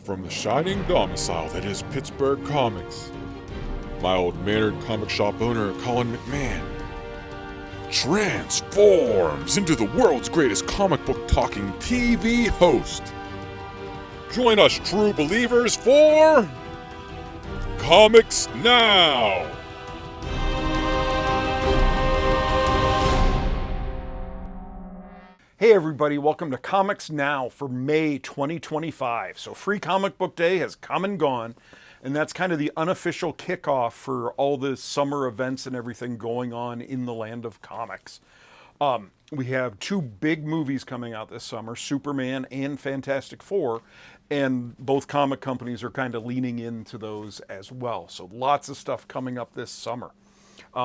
From the shining domicile that is Pittsburgh Comics, my old mannered comic shop owner Colin McMahon transforms into the world's greatest comic book talking TV host. Join us true believers for Comics Now! Hey everybody, welcome to Comics Now for May 2025. So Free Comic Book Day has come and gone, and that's kind of the unofficial kickoff for all the summer events and everything going on in the land of comics. We have two big movies coming out this summer, Superman and Fantastic Four, and both comic companies are kind of leaning into those as well. So lots of stuff coming up this summer.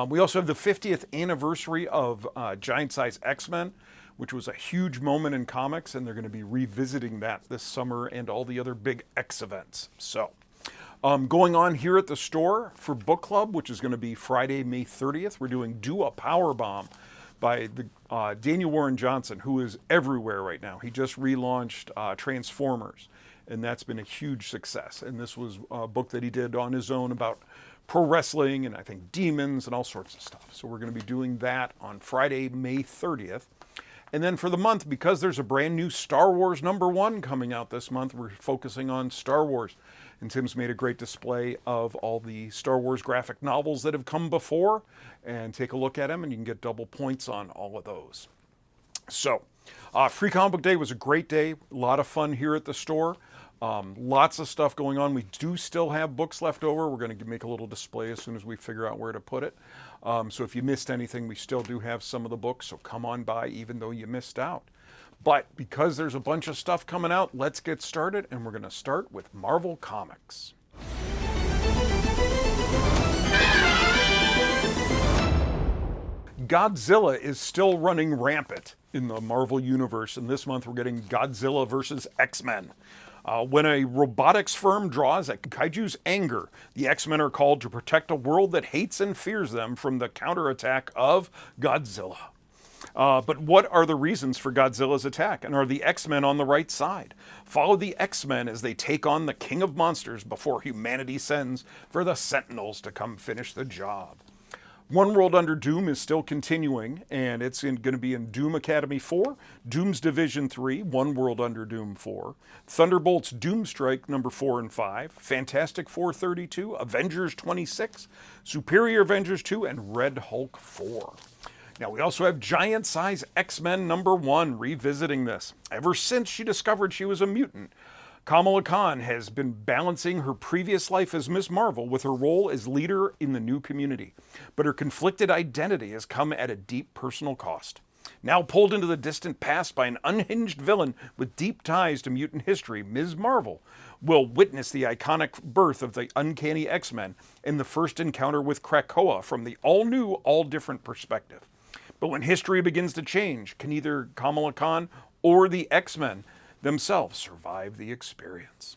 We also have the 50th anniversary of Giant Size X-Men, which was a huge moment in comics, and they're going to be revisiting that this summer and all the other big X events. So, going on here at the store for book club, which is going to be Friday, May 30th, we're doing Do a Powerbomb by Daniel Warren Johnson, who is everywhere right now. He just relaunched Transformers, and that's been a huge success. And this was a book that he did on his own about pro wrestling and I think demons and all sorts of stuff. So we're going to be doing that on Friday, May 30th. And then for the month, because there's a brand new Star Wars #1 coming out this month, we're focusing on Star Wars. And Tim's made a great display of all the Star Wars graphic novels that have come before. And take a look at them, and you can get double points on all of those. So, Free Comic Book Day was a great day. A lot of fun here at the store. Lots of stuff going on. We do still have books left over. We're going to make a little display as soon as we figure out where to put it. So if you missed anything, we still do have some of the books. So come on by even though you missed out. But because there's a bunch of stuff coming out, let's get started. And we're going to start with Marvel Comics. Godzilla is still running rampant in the Marvel Universe. And this month we're getting Godzilla vs. X-Men. When a robotics firm draws at Kaiju's anger, the X-Men are called to protect a world that hates and fears them from the counterattack of Godzilla. But what are the reasons for Godzilla's attack? And are the X-Men on the right side? Follow the X-Men as they take on the King of Monsters before humanity sends for the Sentinels to come finish the job. One World Under Doom is still continuing, and it's going to be in Doom Academy 4, Doom's Division 3, One World Under Doom 4, Thunderbolts Doomstrike number 4 and 5, Fantastic Four 32, Avengers 26, Superior Avengers 2, and Red Hulk 4. Now, we also have Giant Size X-Men #1 revisiting this. Ever since she discovered she was a mutant, Kamala Khan has been balancing her previous life as Ms. Marvel with her role as leader in the new community. But her conflicted identity has come at a deep personal cost. Now pulled into the distant past by an unhinged villain with deep ties to mutant history, Ms. Marvel will witness the iconic birth of the Uncanny X-Men and the first encounter with Krakoa from the all-new, all-different perspective. But when history begins to change, can either Kamala Khan or the X-Men themselves survive the experience?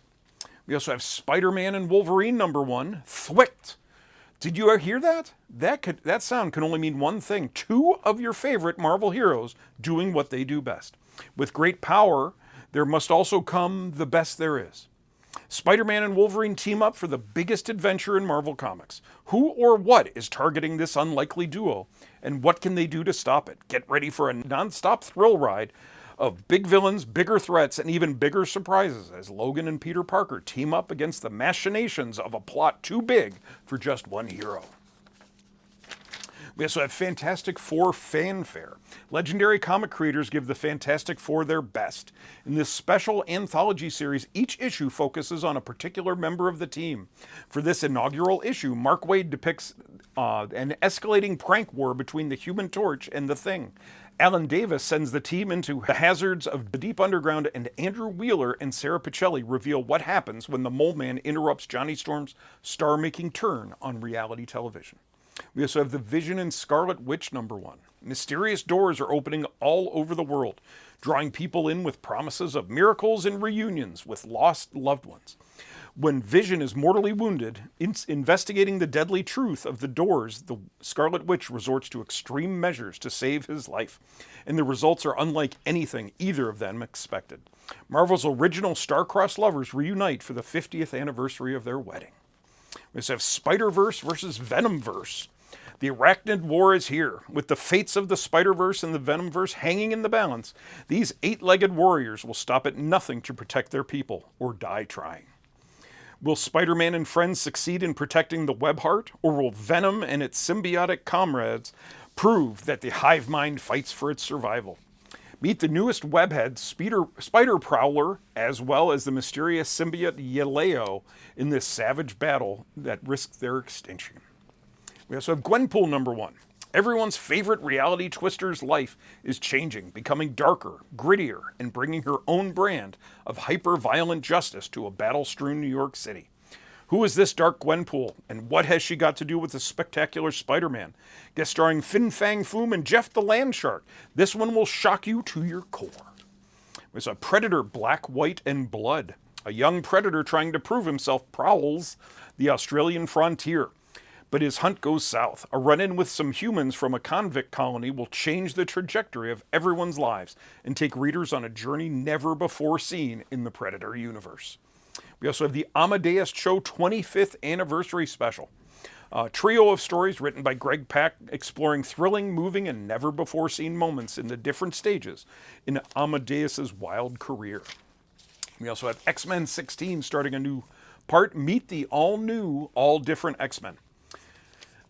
We also have Spider-Man and Wolverine #1, Thwicked. Did you hear that? That sound can only mean one thing. Two of your favorite Marvel heroes doing what they do best. With great power, there must also come the best there is. Spider-Man and Wolverine team up for the biggest adventure in Marvel Comics. Who or what is targeting this unlikely duo? And what can they do to stop it? Get ready for a non-stop thrill ride of big villains, bigger threats, and even bigger surprises as Logan and Peter Parker team up against the machinations of a plot too big for just one hero. We also have Fantastic Four Fanfare. Legendary comic creators give the Fantastic Four their best. In this special anthology series, each issue focuses on a particular member of the team. For this inaugural issue, Mark Waid depicts an escalating prank war between the Human Torch and the Thing. Alan Davis sends the team into the hazards of the deep underground, and Andrew Wheeler and Sarah Pichelli reveal what happens when the Mole Man interrupts Johnny Storm's star-making turn on reality television. We also have the Vision and Scarlet Witch #1. Mysterious doors are opening all over the world, drawing people in with promises of miracles and reunions with lost loved ones. When Vision is mortally wounded, investigating the deadly truth of the doors, the Scarlet Witch resorts to extreme measures to save his life, and the results are unlike anything either of them expected. Marvel's original star-crossed lovers reunite for the 50th anniversary of their wedding. We also have Spider-Verse versus Venomverse. The Arachnid War is here. With the fates of the Spider-Verse and the Venomverse hanging in the balance, these eight-legged warriors will stop at nothing to protect their people, or die trying. Will Spider-Man and friends succeed in protecting the web heart, or will Venom and its symbiotic comrades prove that the hive mind fights for its survival? Meet the newest webhead, Spider Prowler, as well as the mysterious symbiote Yeleo in this savage battle that risks their extinction. We also have Gwenpool #1. Everyone's favorite reality twister's life is changing, becoming darker, grittier, and bringing her own brand of hyper-violent justice to a battle-strewn New York City. Who is this dark Gwenpool, and what has she got to do with the spectacular Spider-Man? Guest starring Fin Fang Foom and Jeff the Landshark. This one will shock you to your core. There's a Predator, Black, White, and Blood. A young predator trying to prove himself prowls the Australian frontier. But his hunt goes south. A run-in with some humans from a convict colony will change the trajectory of everyone's lives and take readers on a journey never before seen in the Predator universe. We also have the Amadeus Cho 25th Anniversary Special. A trio of stories written by Greg Pak exploring thrilling, moving, and never-before-seen moments in the different stages in Amadeus's wild career. We also have X-Men 16 starting a new part. Meet the all-new, all-different X-Men.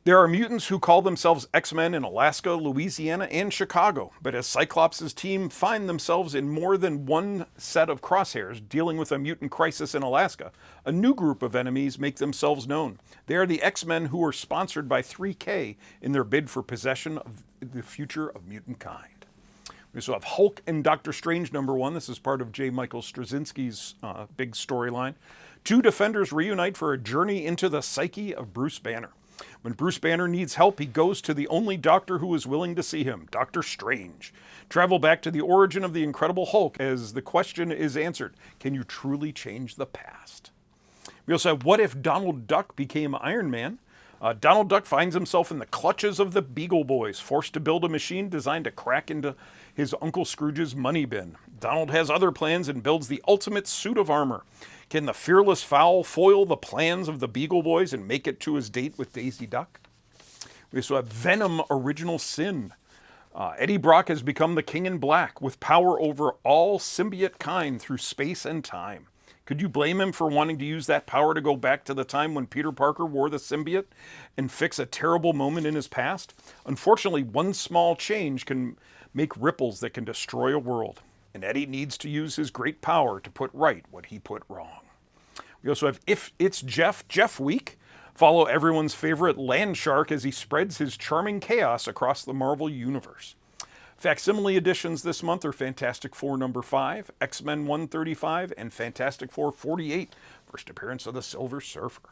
There are mutants who call themselves X-Men in Alaska, Louisiana, and Chicago, but as Cyclops' team find themselves in more than one set of crosshairs dealing with a mutant crisis in Alaska, a new group of enemies make themselves known. They are the X-Men who are sponsored by 3K in their bid for possession of the future of mutant kind. We also have Hulk and Doctor Strange #1. This is part of J. Michael Straczynski's big storyline. Two Defenders reunite for a journey into the psyche of Bruce Banner. When Bruce Banner needs help, he goes to the only doctor who is willing to see him, Doctor Strange. Travel back to the origin of the Incredible Hulk as the question is answered, can you truly change the past? We also have What If Donald Duck Became Iron Man? Donald Duck finds himself in the clutches of the Beagle Boys, forced to build a machine designed to crack into his Uncle Scrooge's money bin. Donald has other plans and builds the ultimate suit of armor. Can the fearless fowl foil the plans of the Beagle Boys and make it to his date with Daisy Duck? We also have Venom Original Sin. Eddie Brock has become the King in Black with power over all symbiote kind through space and time. Could you blame him for wanting to use that power to go back to the time when Peter Parker wore the symbiote and fix a terrible moment in his past? Unfortunately, one small change can make ripples that can destroy a world. And Eddie needs to use his great power to put right what he put wrong. We also have If It's Jeff Week. Follow everyone's favorite Landshark as he spreads his charming chaos across the Marvel Universe. Facsimile editions this month are Fantastic Four #5, X-Men 135, and Fantastic Four 48, first appearance of the Silver Surfer.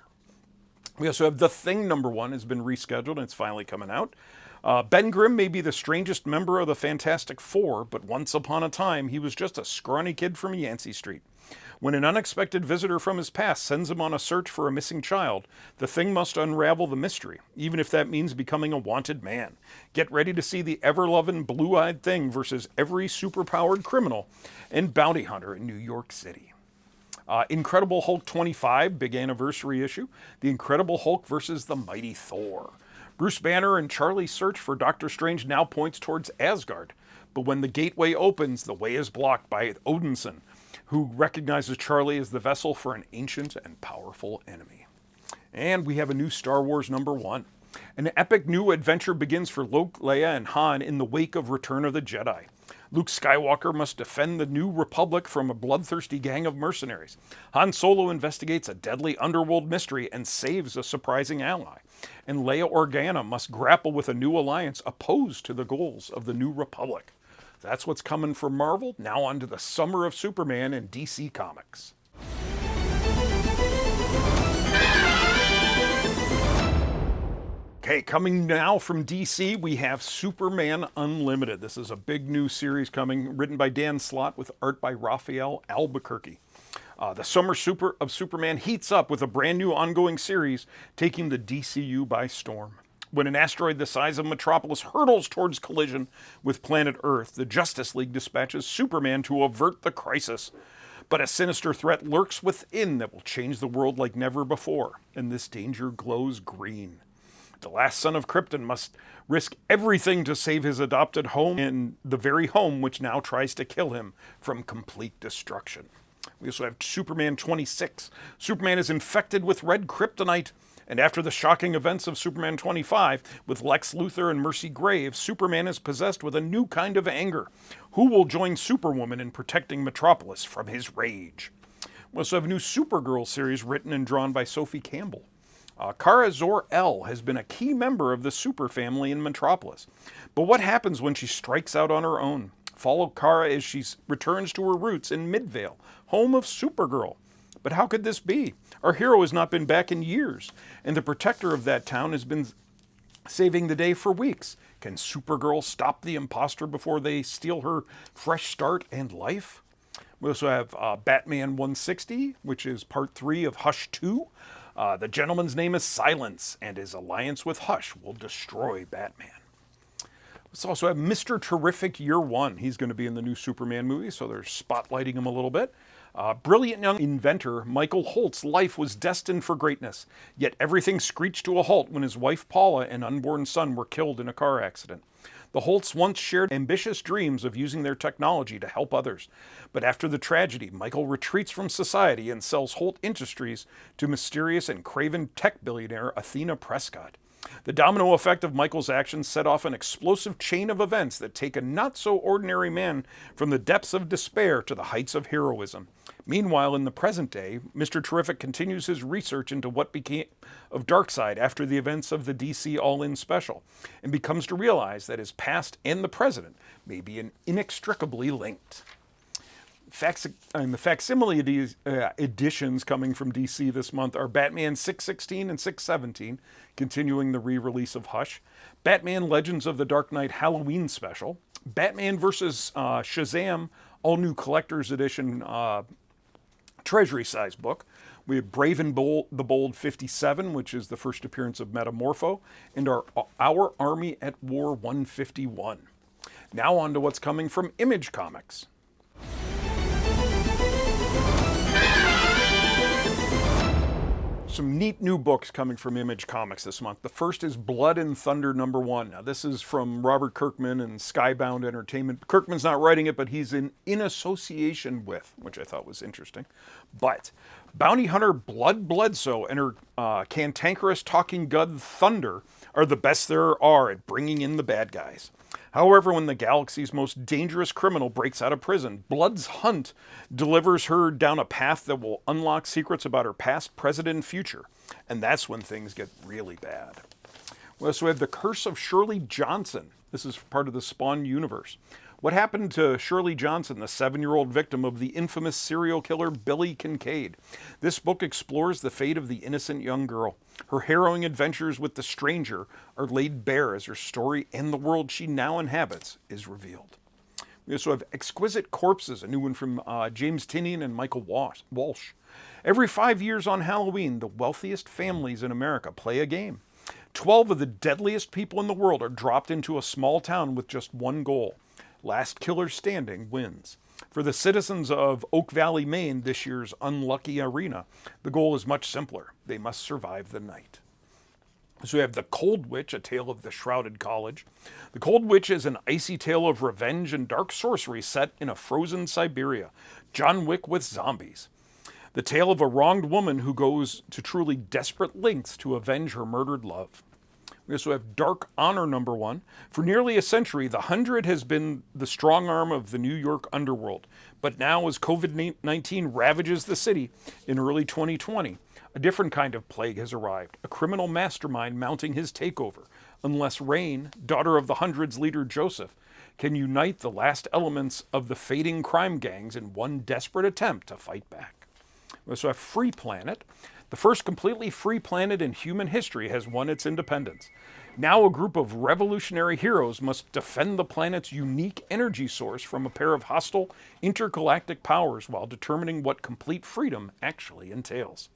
We also have The Thing #1 has been rescheduled and it's finally coming out. Ben Grimm may be the strangest member of the Fantastic Four, but once upon a time he was just a scrawny kid from Yancey Street. When an unexpected visitor from his past sends him on a search for a missing child, the Thing must unravel the mystery, even if that means becoming a wanted man. Get ready to see the ever-loving blue-eyed Thing versus every superpowered criminal and bounty hunter in New York City. Incredible Hulk 25, big anniversary issue. The Incredible Hulk versus the Mighty Thor. Bruce Banner and Charlie's search for Doctor Strange now points towards Asgard. But when the gateway opens, the way is blocked by Odinson, who recognizes Charlie as the vessel for an ancient and powerful enemy. And we have a new Star Wars #1. An epic new adventure begins for Luke, Leia, and Han in the wake of Return of the Jedi. Luke Skywalker must defend the New Republic from a bloodthirsty gang of mercenaries. Han Solo investigates a deadly underworld mystery and saves a surprising ally. And Leia Organa must grapple with a new alliance opposed to the goals of the New Republic. That's what's coming from Marvel. Now on to the summer of Superman and DC Comics. Okay, coming now from DC, we have Superman Unlimited. This is a big new series coming, written by Dan Slott with art by Raphael Albuquerque. The summer of Superman heats up with a brand new ongoing series taking the DCU by storm. When an asteroid the size of Metropolis hurtles towards collision with planet Earth, the Justice League dispatches Superman to avert the crisis. But a sinister threat lurks within that will change the world like never before, and this danger glows green. The last son of Krypton must risk everything to save his adopted home and the very home which now tries to kill him from complete destruction. We also have Superman 26. Superman is infected with red kryptonite, and after the shocking events of Superman 25, with Lex Luthor and Mercy Graves, Superman is possessed with a new kind of anger. Who will join Superwoman in protecting Metropolis from his rage? We also have a new Supergirl series written and drawn by Sophie Campbell. Kara Zor-El has been a key member of the Super family in Metropolis. But what happens when she strikes out on her own? Follow Kara as she returns to her roots in Midvale, home of Supergirl. But how could this be? Our hero has not been back in years, and the protector of that town has been saving the day for weeks. Can Supergirl stop the imposter before they steal her fresh start and life? We also have Batman 160, which is part 3 of Hush 2. The gentleman's name is Silence, and his alliance with Hush will destroy Batman. Let's also have Mr. Terrific Year 1. He's going to be in the new Superman movie, so they're spotlighting him a little bit. Brilliant young inventor Michael Holt's life was destined for greatness, yet everything screeched to a halt when his wife Paula and unborn son were killed in a car accident. The Holts once shared ambitious dreams of using their technology to help others, but after the tragedy, Michael retreats from society and sells Holt Industries to mysterious and craven tech billionaire Athena Prescott. The domino effect of Michael's actions set off an explosive chain of events that take a not-so-ordinary man from the depths of despair to the heights of heroism. Meanwhile, in the present day, Mr. Terrific continues his research into what became of Darkseid after the events of the DC All-In special, and becomes to realize that his past and the present may be inextricably linked. The facsimile editions coming from DC this month are Batman 616 and 617, continuing the re-release of Hush, Batman Legends of the Dark Knight Halloween special, Batman vs. Shazam, all-new collector's edition treasury size book. We have Brave and the Bold 57, which is the first appearance of Metamorpho, and Our Army at War 151. Now on to what's coming from Image Comics. Some neat new books coming from Image Comics this month. The first is Blood and Thunder #1. Now this is from Robert Kirkman and Skybound Entertainment. Kirkman's not writing it, but he's in association with, which I thought was interesting. But bounty hunter Blood Bledsoe and her cantankerous talking gun Thunder are the best there are at bringing in the bad guys. However, when the galaxy's most dangerous criminal breaks out of prison, Blood's hunt delivers her down a path that will unlock secrets about her past, present, and future. And that's when things get really bad. We also have The Curse of Shirley Johnson. This is part of the Spawn universe. What happened to Shirley Johnson, the 7-year-old victim of the infamous serial killer Billy Kincaid? This book explores the fate of the innocent young girl. Her harrowing adventures with the stranger are laid bare as her story and the world she now inhabits is revealed. We also have Exquisite Corpses, a new one from James Tynion and Michael Walsh. Every 5 years on Halloween, the wealthiest families in America play a game. 12 of the deadliest people in the world are dropped into a small town with just one goal. Last killer standing wins. For the citizens of Oak Valley, Maine, this year's Unlucky Arena, the goal is much simpler. They must survive the night. So we have The Cold Witch, a tale of the shrouded college. The Cold Witch is an icy tale of revenge and dark sorcery set in a frozen Siberia. John Wick with zombies. The tale of a wronged woman who goes to truly desperate lengths to avenge her murdered love. We also have Dark Honor #1. For nearly a century, the 100 has been the strong arm of the New York underworld. But now, as COVID-19 ravages the city in early 2020, a different kind of plague has arrived, a criminal mastermind mounting his takeover, unless Rain, daughter of the 100's leader Joseph, can unite the last elements of the fading crime gangs in one desperate attempt to fight back. We also have Free Planet. The first completely free planet in human history has won its independence. Now a group of revolutionary heroes must defend the planet's unique energy source from a pair of hostile intergalactic powers while determining what complete freedom actually entails.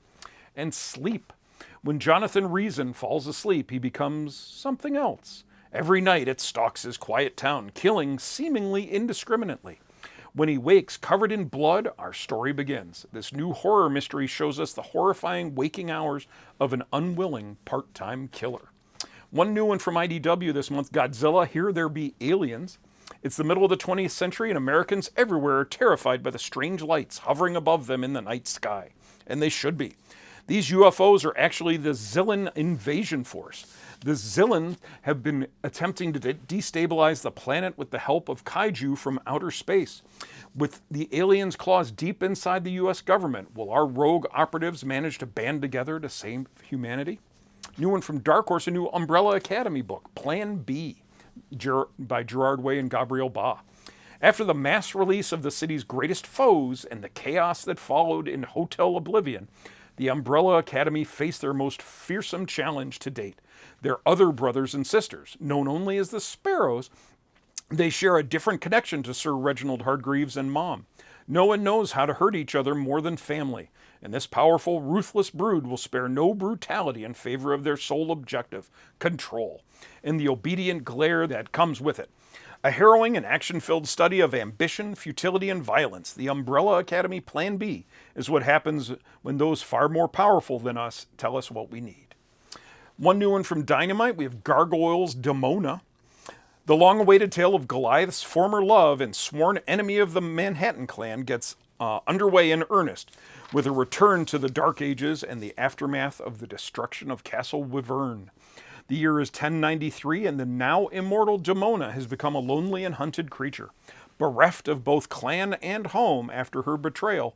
And Sleep. When Jonathan Reason falls asleep, he becomes something else. Every night it stalks his quiet town, killing seemingly indiscriminately. When he wakes covered in blood, our story begins. This new horror mystery shows us the horrifying waking hours of an unwilling part-time killer. One new one from IDW this month, Godzilla, Here There Be Aliens. It's the middle of the 20th century and Americans everywhere are terrified by the strange lights hovering above them in the night sky. And they should be. These UFOs are actually the Zillan invasion force. The Zillan have been attempting to destabilize the planet with the help of kaiju from outer space. With the aliens' claws deep inside the US government, will our rogue operatives manage to band together to save humanity? New one from Dark Horse, a new Umbrella Academy book, Plan B, by Gerard Way and Gabriel Ba. After the mass release of the city's greatest foes and the chaos that followed in Hotel Oblivion, the Umbrella Academy faced their most fearsome challenge to date. Their other brothers and sisters, known only as the Sparrows, they share a different connection to Sir Reginald Hargreaves and Mom. No one knows how to hurt each other more than family, and this powerful, ruthless brood will spare no brutality in favor of their sole objective, control, and the obedient glare that comes with it. A harrowing and action-filled study of ambition, futility, and violence, the Umbrella Academy Plan B is what happens when those far more powerful than us tell us what we need. One new one from Dynamite, we have Gargoyles Demona. The long-awaited tale of Goliath's former love and sworn enemy of the Manhattan Clan gets underway in earnest, with a return to the Dark Ages and the aftermath of the destruction of Castle Wyvern. The year is 1093, and the now immortal Demona has become a lonely and hunted creature. Bereft of both clan and home after her betrayal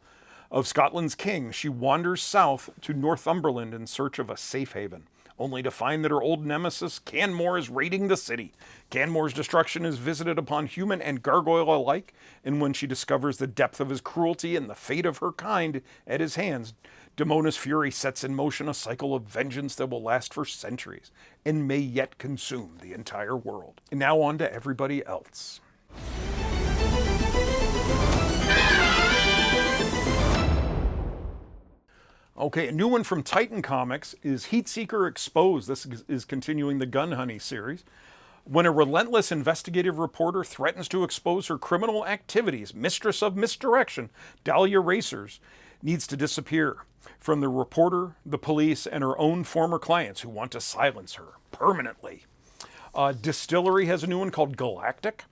of Scotland's king, she wanders south to Northumberland in search of a safe haven, only to find that her old nemesis, Canmore, is raiding the city. Canmore's destruction is visited upon human and gargoyle alike, and when she discovers the depth of his cruelty and the fate of her kind at his hands, Demona's fury sets in motion a cycle of vengeance that will last for centuries and may yet consume the entire world. And now on to everybody else. Okay, a new one from Titan Comics is Heatseeker Exposed. This is continuing the Gun Honey series. When a relentless investigative reporter threatens to expose her criminal activities, mistress of misdirection, Dahlia Racers needs to disappear from the reporter, the police, and her own former clients who want to silence her permanently. Distillery has a new one called Galactic.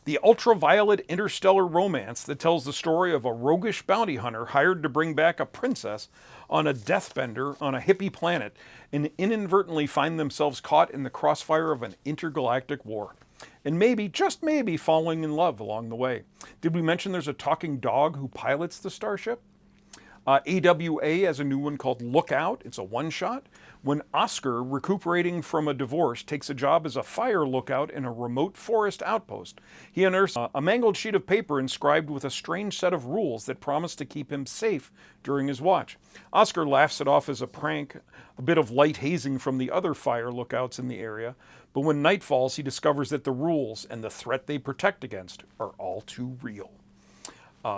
The ultraviolet interstellar romance that tells the story of a roguish bounty hunter hired to bring back a princess on a deathbender on a hippie planet and inadvertently find themselves caught in the crossfire of an intergalactic war. And maybe, just maybe, falling in love along the way. Did we mention there's a talking dog who pilots the starship? AWA has a new one called Lookout. It's a one-shot. When Oscar, recuperating from a divorce, takes a job as a fire lookout in a remote forest outpost, he unearths a mangled sheet of paper inscribed with a strange set of rules that promise to keep him safe during his watch. Oscar laughs it off as a prank, a bit of light hazing from the other fire lookouts in the area, but when night falls, he discovers that the rules and the threat they protect against are all too real.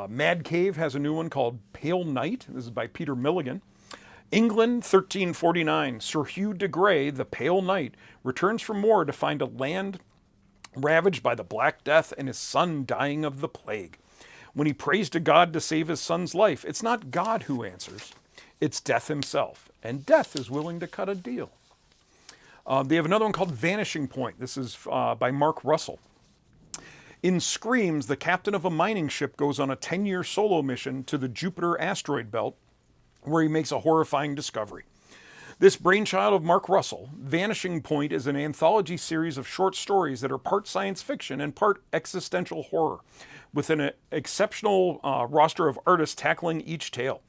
Mad Cave has a new one called Pale Night. This is by Peter Milligan. England, 1349. Sir Hugh de Grey, the Pale Knight, returns from war to find a land ravaged by the Black Death and his son dying of the plague. When he prays to God to save his son's life, it's not God who answers, it's Death himself. And Death is willing to cut a deal. They have another one called Vanishing Point. This is by Mark Russell. In Screams, the captain of a mining ship goes on a 10-year solo mission to the Jupiter asteroid belt, where he makes a horrifying discovery. This brainchild of Mark Russell, Vanishing Point, is an anthology series of short stories that are part science fiction and part existential horror, with an exceptional roster of artists tackling each tale.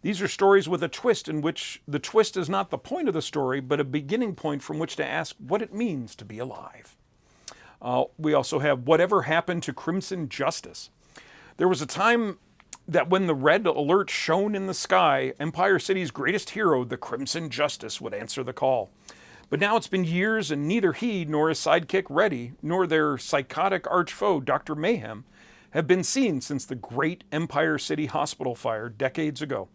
These are stories with a twist in which the twist is not the point of the story, but a beginning point from which to ask what it means to be alive. We also have Whatever Happened to Crimson Justice. There was a time that when the red alert shone in the sky, Empire City's greatest hero, the Crimson Justice, would answer the call. But now it's been years and neither he nor his sidekick Reddy, nor their psychotic arch-foe, Dr. Mayhem, have been seen since the great Empire City Hospital fire decades ago.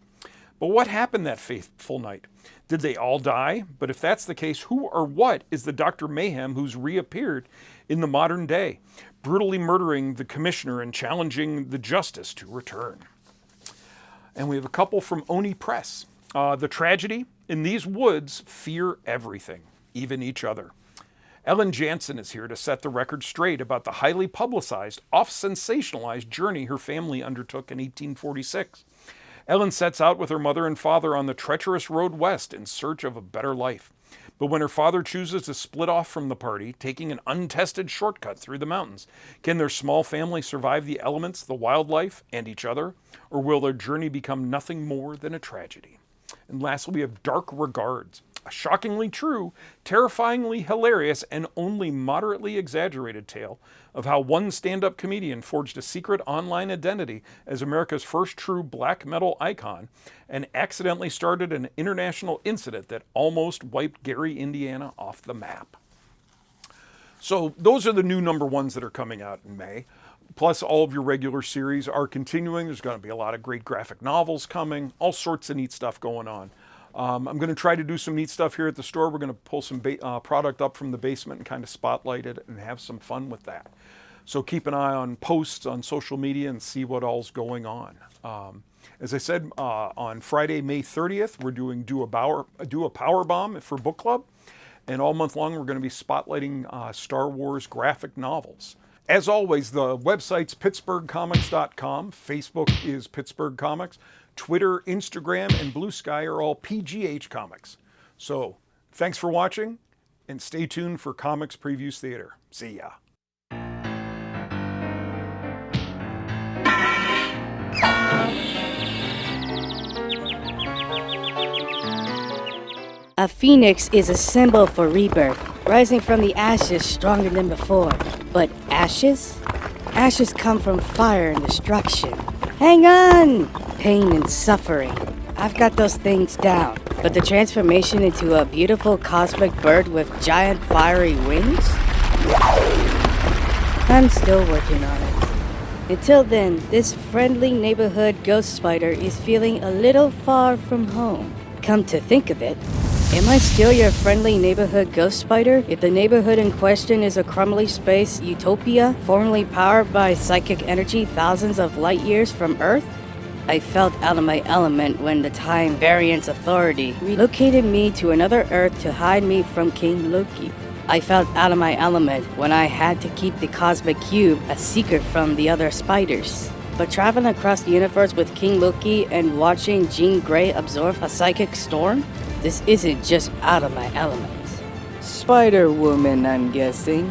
But what happened that fateful night? Did they all die? But if that's the case, who or what is the Dr. Mayhem who's reappeared in the modern day, brutally murdering the commissioner and challenging the justice to return? And we have a couple from Oni Press. The tragedy: in these woods, fear everything, even each other. Ellen Jansen is here to set the record straight about the highly publicized, oft-sensationalized journey her family undertook in 1846. Ellen sets out with her mother and father on the treacherous road west in search of a better life. But when her father chooses to split off from the party, taking an untested shortcut through the mountains, can their small family survive the elements, the wildlife, and each other? Or will their journey become nothing more than a tragedy? And lastly, we have Dark Regards, a shockingly true, terrifyingly hilarious, and only moderately exaggerated tale of how one stand-up comedian forged a secret online identity as America's first true black metal icon and accidentally started an international incident that almost wiped Gary, Indiana off the map. So those are the new number ones that are coming out in May. Plus, all of your regular series are continuing. There's going to be a lot of great graphic novels coming, all sorts of neat stuff going on. I'm going to try to do some neat stuff here at the store. We're going to pull some product up from the basement and kind of spotlight it and have some fun with that. So keep an eye on posts on social media and see what all's going on. As I said, on Friday, May 30th, we're doing Do a Power Bomb for book club. And all month long, we're going to be spotlighting Star Wars graphic novels. As always, the website's pittsburghcomics.com. Facebook is Pittsburgh Comics. Twitter, Instagram, and Blue Sky are all PGH Comics. So, thanks for watching, and stay tuned for Comics Previews Theater. See ya. A phoenix is a symbol for rebirth, rising from the ashes stronger than before. But ashes? Ashes come from fire and destruction. Hang on! Pain and suffering. I've got those things down. But the transformation into a beautiful cosmic bird with giant fiery wings? I'm still working on it. Until then, this friendly neighborhood ghost spider is feeling a little far from home. Come to think of it, am I still your friendly neighborhood ghost spider if the neighborhood in question is a crumbly space utopia formerly powered by psychic energy thousands of light years from Earth? I felt out of my element when the Time Variance Authority relocated me to another Earth to hide me from King Loki. I felt out of my element when I had to keep the Cosmic Cube a secret from the other spiders. But traveling across the universe with King Loki and watching Jean Grey absorb a psychic storm? This isn't just out of my element. Spider-Woman, I'm guessing.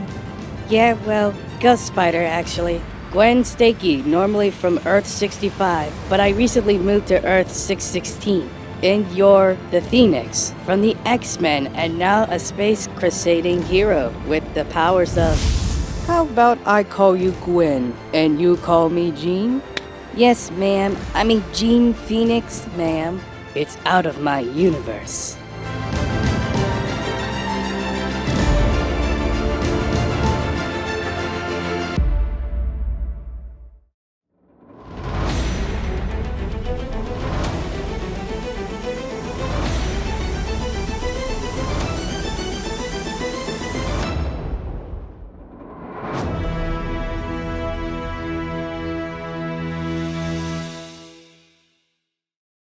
Yeah, well, Ghost Spider, actually. Gwen Stacy, normally from Earth 65, but I recently moved to Earth 616. And you're the Phoenix from the X-Men, and now a space crusading hero with the powers of... How about I call you Gwen, and you call me Jean? Yes, ma'am. I mean Jean Phoenix, ma'am. It's out of my universe.